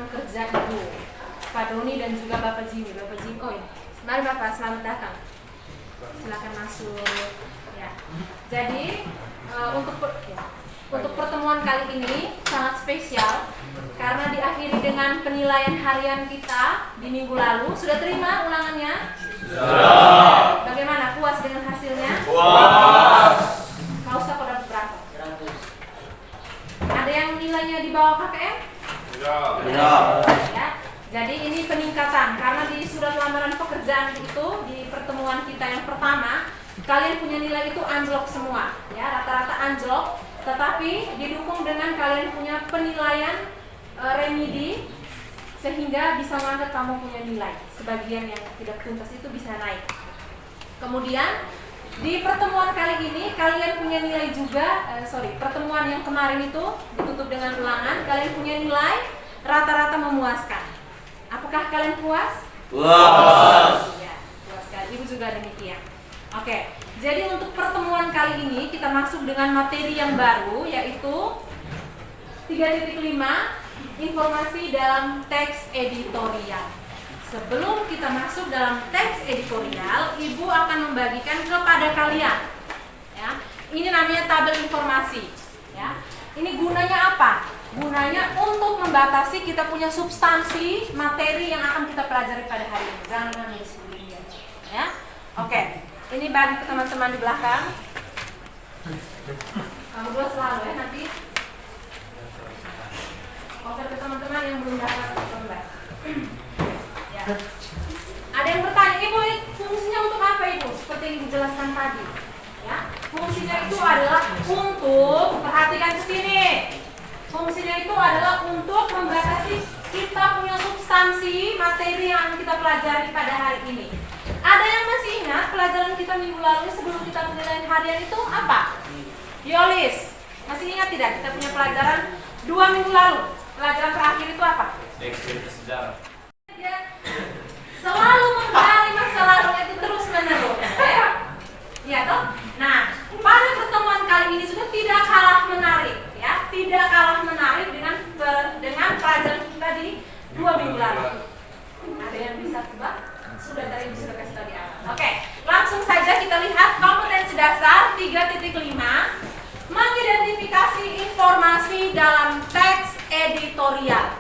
rekan kerja Ibu, Pak Doni dan juga Bapak Jimmy. Bapak Jimmy, oh ya, mari Bapak, selamat datang. Silakan masuk. Ya. Jadi untuk pertemuan kali ini sangat spesial karena diakhiri dengan penilaian harian kita di minggu lalu. Sudah terima ulangannya? Sudah. Bagaimana? Puas dengan hasilnya? Puas. Mau usah pada berapa? 100. Ada yang nilainya di bawah KKM? Sudah. Ya. Jadi ini peningkatan karena di surat lamaran pekerjaan itu di pertemuan kita yang pertama kalian punya nilai itu anjlok semua, ya rata-rata anjlok. Tetapi didukung dengan kalian punya penilaian remedi sehingga bisa mengangkat kamu punya nilai. Sebagian yang tidak tuntas itu bisa naik. Kemudian di pertemuan kali ini kalian punya nilai juga, pertemuan yang kemarin itu ditutup dengan ulangan, kalian punya nilai rata-rata memuaskan. Apakah kalian puas? Puas. Ya, puas sekali. Ibu juga demikian. Oke. Jadi untuk pertemuan kali ini kita masuk dengan materi yang baru yaitu 3.5 informasi dalam teks editorial. Sebelum kita masuk dalam teks editorial, Ibu akan membagikan kepada kalian. Ya, ini namanya tabel informasi. Ya, ini gunanya apa? Gunanya untuk membatasi kita punya substansi materi yang akan kita pelajari pada hari ini. Jangan nulis dulu ya. Oke. Ini bagi teman-teman di belakang. Kamu dua selalu ya nanti. Oke ke teman-teman yang belum dapat gambar. Ya. Ada yang bertanya, Ibu, fungsinya untuk apa Ibu? Seperti yang dijelaskan tadi. Ya, fungsinya itu adalah untuk, perhatikan ke sini. Fungsinya itu adalah untuk membatasi kita punya substansi materi yang akan kita pelajari pada hari ini. Ada yang masih ingat pelajaran kita minggu lalu sebelum kita penilaian harian itu apa? Yolis, masih ingat tidak? Kita punya pelajaran 2 minggu lalu. Pelajaran terakhir itu apa? Sejarah. Selalu menggali masa lalu itu terus menerus. Ya toh? Nah, pada pertemuan kali ini juga tidak kalah menarik, ya, tidak kalah menarik dengan pelajaran kita di 2 minggu lalu. Ada yang bisa tebak? Sudah tadi sudah kasih tahu di awal. Oke, langsung saja kita lihat kompetensi dasar 3.5 mengidentifikasi informasi dalam teks editorial.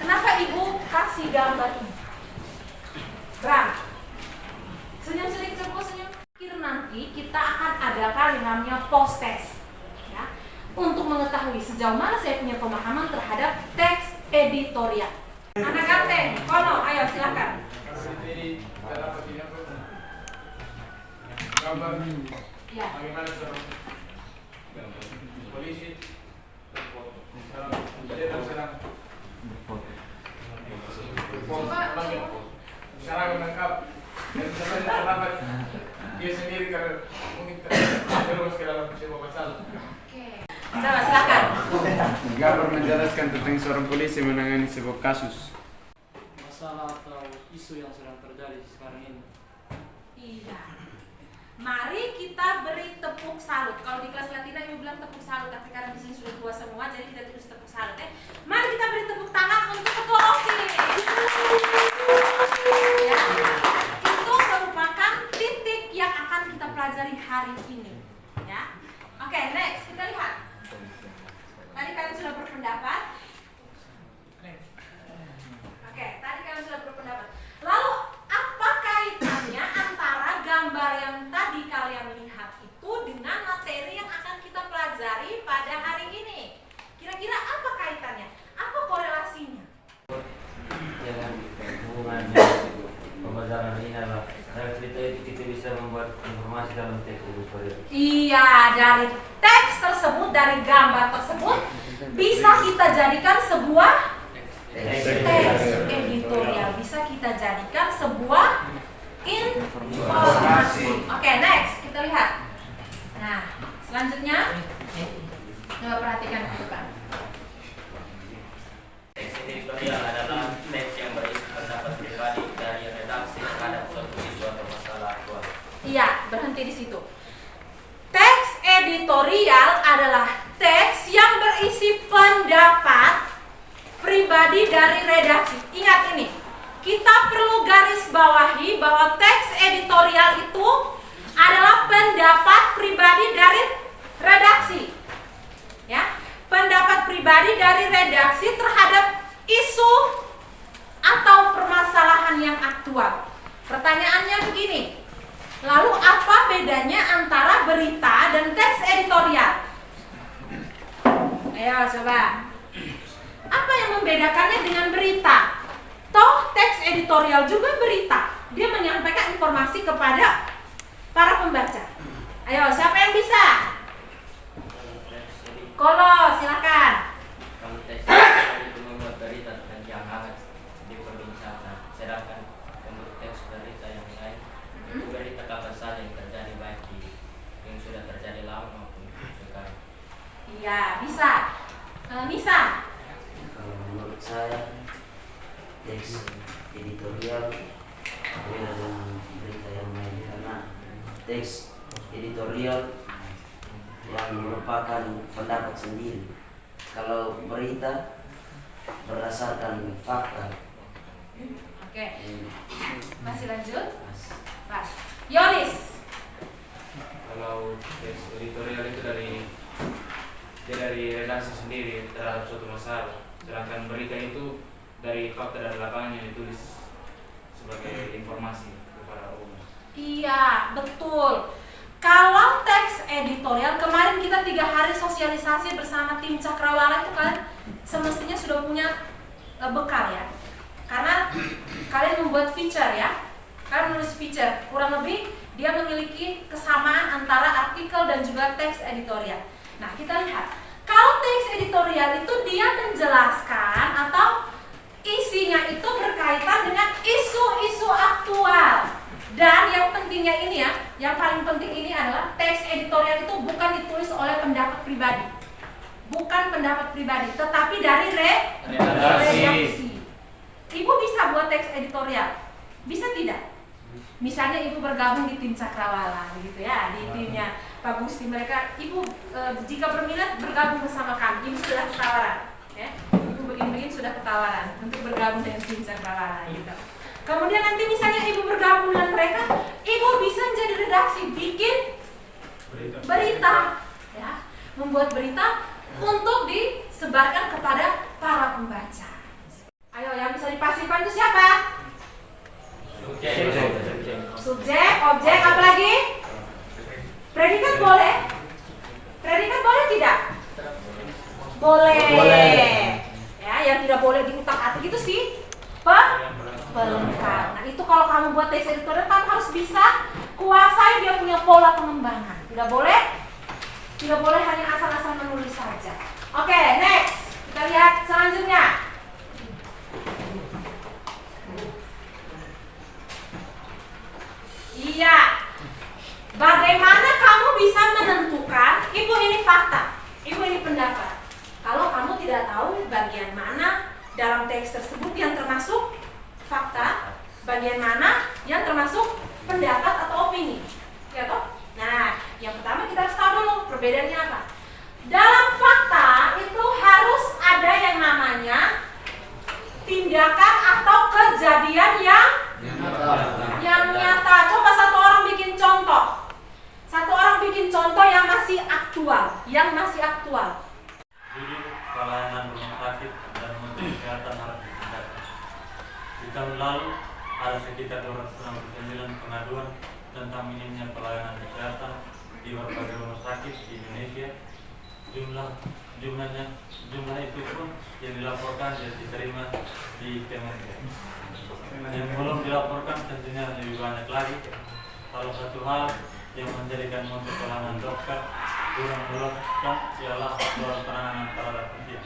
Kenapa Ibu kasih gambar ini? Bram, senyum sedikit, senyum. Akhir nanti kita akan adakan yang namanya post test, ya, untuk mengetahui sejauh mana saya punya pemahaman terhadap teks editorial. Anak kapten, Kono, ayo silakan. Jadi dalam begini gambar Ya. bagaimana seorang polisi sekarang sekarang menangkap dan selamat dia sendiri karena mungkin terus ke dalam sebuah masalah. Coba silakan. Gambar menjelaskan tentang seorang polisi menangani sebuah kasus. Masalah atau isu yang sedang terjadi sekarang ini. Iya. Mari kita beri tepuk salut. Kalau di kelas Latina Ibu bilang tepuk salut, tapi karena di sini sudah tua semua, jadi kita tulis tepuk salut. Mari kita beri tepuk tangan untuk ketua OSIS. Ya. Itu merupakan titik yang akan kita pelajari hari ini. Ya. Oke, next kita lihat. Tadi kalian sudah berpendapat. Oke, tadi kalian sudah berpendapat. Lalu apa kaitannya antara gambar yang tadi kalian lihat itu dengan materi yang akan kita pelajari pada hari ini? Kira-kira apa kaitannya? Apa korelasinya? Jangan hubungannya pembahasan ini adalah dari cerita itu kita bisa membuat informasi dalam teks editorial. Iya, dari teks tersebut, dari gambar tersebut bisa kita jadikan sebuah teks editorial, bisa kita jadikan sebuah informasi. Oke, next kita lihat. Nah, selanjutnya coba perhatikan ke depan. Teks editorial adalah teks yang berisi pendapat pribadi dari redaksi terhadap suatu isu atau masalah aktual. Iya, berhenti di situ. Teks editorial adalah teks yang berisi pendapat pribadi dari redaksi. Ingat ini, kita perlu garis bawahi bahwa teks editorial itu adalah pendapat pribadi dari redaksi. Ya, pendapat pribadi dari redaksi terhadap isu atau permasalahan yang aktual. Pertanyaannya begini, lalu apa bedanya antara berita dan teks editorial? Ayo coba. Apa yang membedakannya dengan berita? Toh teks editorial juga berita. Dia menyampaikan informasi kepada para pembaca. Ayo, siapa yang bisa? Kolo, silakan. Kalau teks itu membuat berita tentang yang hangat diperbincangkan, sedangkan untuk teks berita yang lain itu berita apa saja yang terjadi baik yang sudah terjadi lama maupun sekarang. Iya, bisa. Nisa. Kalau menurut saya teks editorial beda dengan berita yang lain karena teks editorial yang merupakan pendapat sendiri. Kalau berita berdasarkan fakta. Oke. Masih lanjut? Pas. Yoris. Kalau teks editorial itu dari redaksi sendiri terhadap suatu masalah, sedangkan berita itu dari fakta dan lapangan yang ditulis sebagai informasi kepada umum. Iya, betul. Kalau teks editorial, kemarin kita 3 hari sosialisasi bersama tim Cakrawala itu kalian semestinya sudah punya bekal ya. Karena kalian membuat feature ya. Kalian menulis feature, kurang lebih dia memiliki kesamaan antara artikel dan juga teks editorial. Nah, kita lihat. Kalau teks editorial itu dia menjelaskan atau isinya itu berkaitan dengan isu-isu aktual. Dan yang pentingnya ini ya, yang paling penting ini adalah teks editorial itu bukan ditulis oleh pendapat pribadi. Bukan pendapat pribadi, tetapi dari redaksi. Ibu bisa buat teks editorial? Bisa tidak? Misalnya ibu bergabung di tim Cakrawala gitu ya, di timnya Pak Gusti mereka, ibu jika berminat bergabung bersama kami, ibu sudah ketawaran ya. Ibu begini-begini sudah ketawaran untuk bergabung dengan tim Cakrawala gitu. Kemudian nanti misalnya ibu bergabung dengan mereka, ibu bisa menjadi redaksi, bikin berita ya, membuat berita untuk disebarkan kepada para pembaca. Ayo, yang bisa dipasifkan itu siapa? Subjek, objek, apa lagi? Predikat boleh? Predikat boleh tidak? Boleh. Ya, yang tidak boleh diutak-atik itu sih pelengkap. Nah, itu kalau kamu buat teks editorial, kamu harus bisa kuasai dia punya pola pengembangan. Tidak boleh hanya asal-asal menulis saja. Oke, next. Kita lihat selanjutnya. Iya. Bagaimana kamu bisa menentukan, ibu ini fakta, ibu ini pendapat. Kalau kamu tidak tahu bagian mana dalam teks tersebut yang termasuk fakta, bagian mana yang termasuk pendapat atau opini, ya toh? Nah, yang pertama kita harus tahu dulu perbedaannya apa. Dalam fakta itu harus ada yang namanya tindakan atau kejadian yang nyata. Coba satu orang bikin contoh. Satu orang bikin contoh yang masih aktual, Jujur, pelayanan rumah sakit dan menteri kesehatan harus ditingkatkan. Di tahun lalu ada sekitar 269 pengaduan tentang minimnya pelayanan kesehatan di berbagai rumah sakit di Indonesia. Jumlah itu pun yang dilaporkan dan diterima di Kemenkes. Yang belum dilaporkan tentunya lebih banyak lagi. Salah satu hal yang menjadikan mutu pelayanan dokter kurang memuaskan ialah soal penanganan terhadap pasien.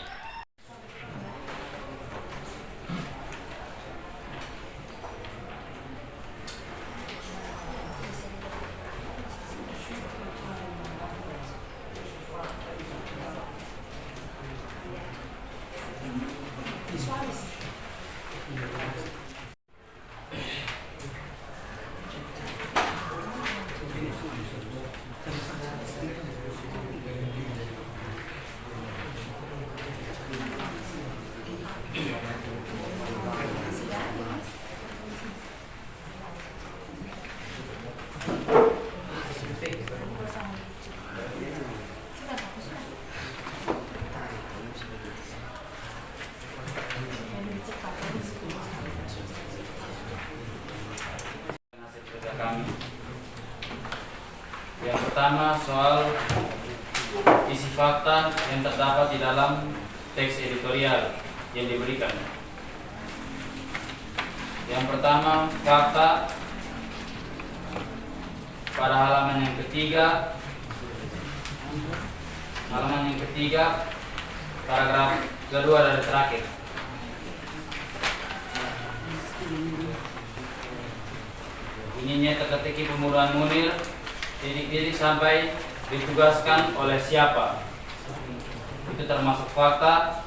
Yang pertama soal isi fakta yang terdapat di dalam teks editorial yang diberikan. Yang pertama, fakta pada halaman yang ketiga, paragraf kedua dari terakhir. Ininya teka-teki pembunuhan Munir, titik-titik sampai ditugaskan oleh siapa. Itu termasuk fakta.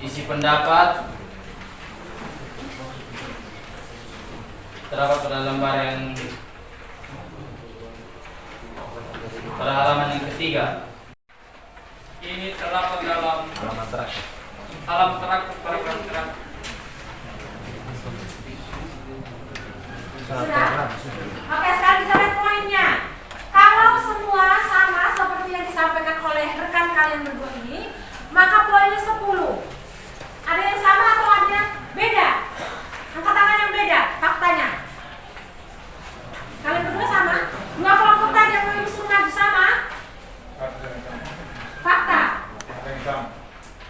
Isi pendapat terdapat pada lembar yang pada halaman yang ketiga. Ini terdapat dalam Halaman terakhir. halaman terakhir paragraf terakhir. Sudah? Oke, sekarang kita lihat poinnya. Kalau semua sama seperti yang disampaikan oleh rekan kalian berdua ini, maka poinnya 10. Ada yang sama atau ada yang beda? Angkat tangan yang beda, faktanya. Kalian berdua sama? Dua kelompok tadi yang disuruh maju sama? Fakta.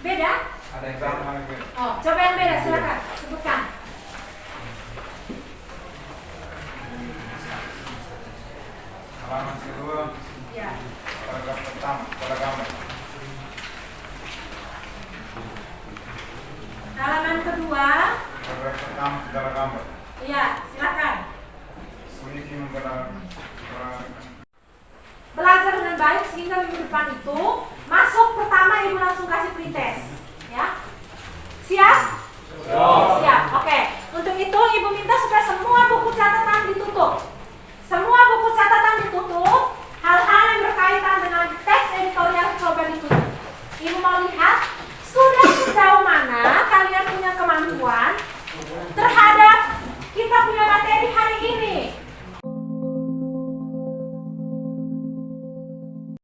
Beda? Ada yang sama, ada yang beda. Oh, coba yang beda, silakan sebutkan. Halaman kedua, Ya. paragraf pertama, pada gambar. Halaman kedua. Paragraf pertama, pada gambar. Iya, silakan. Polisi membenarkan Belajar dengan baik sehingga minggu depan itu masuk pertama ibu langsung kasih pretest.